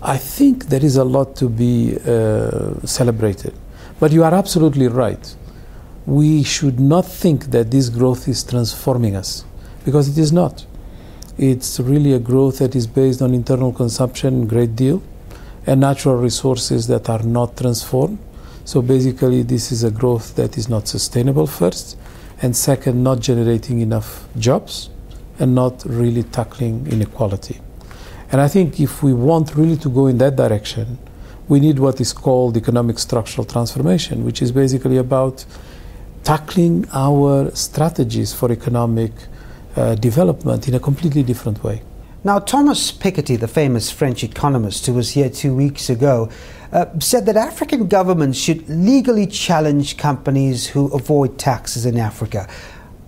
I think there is a lot to be celebrated. But you are absolutely right. We should not think that this growth is transforming us, because it is not. It's really a growth that is based on internal consumption, a great deal, and natural resources that are not transformed. So basically, this is a growth that is not sustainable first, and second, not generating enough jobs, and not really tackling inequality. And I think if we want really to go in that direction, we need what is called economic structural transformation, which is basically about tackling our strategies for economic development in a completely different way. Now, Thomas Piketty, the famous French economist who was here 2 weeks ago, said that African governments should legally challenge companies who avoid taxes in Africa.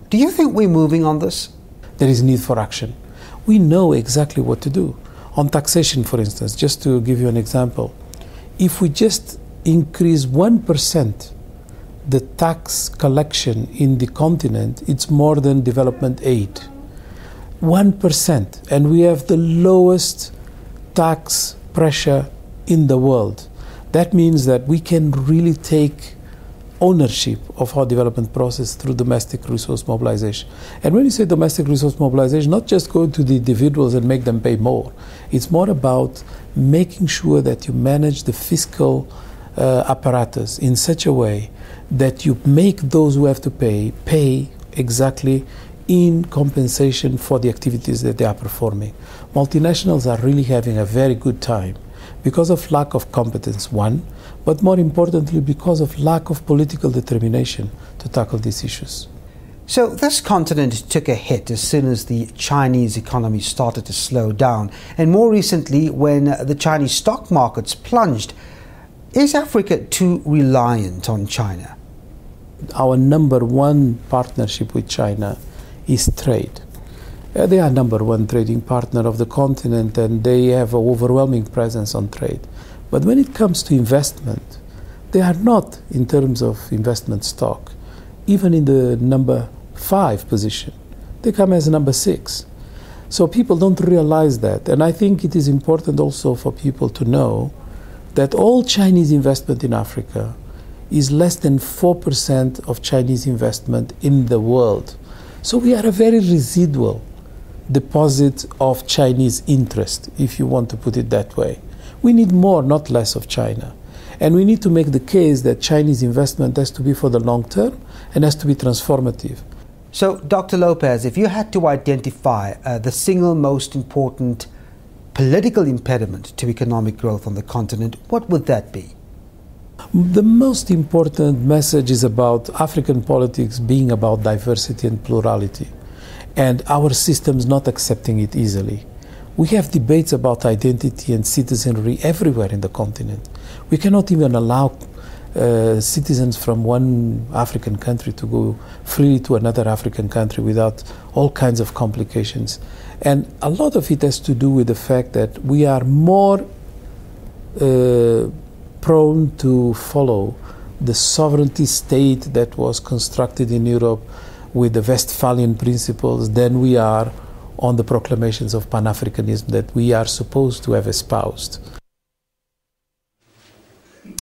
Do you think we're moving on this? There is need for action. We know exactly what to do. On taxation, for instance, just to give you an example, if we just increase 1% the tax collection in the continent, it's more than development aid. 1%, and we have the lowest tax pressure in the world. That means that we can really take ownership of our development process through domestic resource mobilization. And when you say domestic resource mobilization, not just go to the individuals and make them pay more. It's more about making sure that you manage the fiscal apparatus in such a way that you make those who have to pay exactly in compensation for the activities that they are performing. Multinationals are really having a very good time because of lack of competence, one, but more importantly because of lack of political determination to tackle these issues. So this continent took a hit as soon as the Chinese economy started to slow down, and more recently when the Chinese stock markets plunged. Is Africa too reliant on China? Our number one partnership with China is trade. They are number one trading partner of the continent, and they have an overwhelming presence on trade. But when it comes to investment, they are not, in terms of investment stock, even in the number 5 position. They come as number 6. So people don't realize that. And I think it is important also for people to know that all Chinese investment in Africa is less than 4% of Chinese investment in the world. So we are a very residual deposit of Chinese interest, if you want to put it that way. We need more, not less, of China. And we need to make the case that Chinese investment has to be for the long term and has to be transformative. So, Dr. Lopes, if you had to identify the single most important political impediment to economic growth on the continent, what would that be? The most important message is about African politics being about diversity and plurality, and our systems not accepting it easily. We have debates about identity and citizenry everywhere in the continent. We cannot even allow citizens from one African country to go freely to another African country without all kinds of complications. And a lot of it has to do with the fact that we are more prone to follow the sovereignty state that was constructed in Europe with the Westphalian principles than we are on the proclamations of Pan-Africanism that we are supposed to have espoused.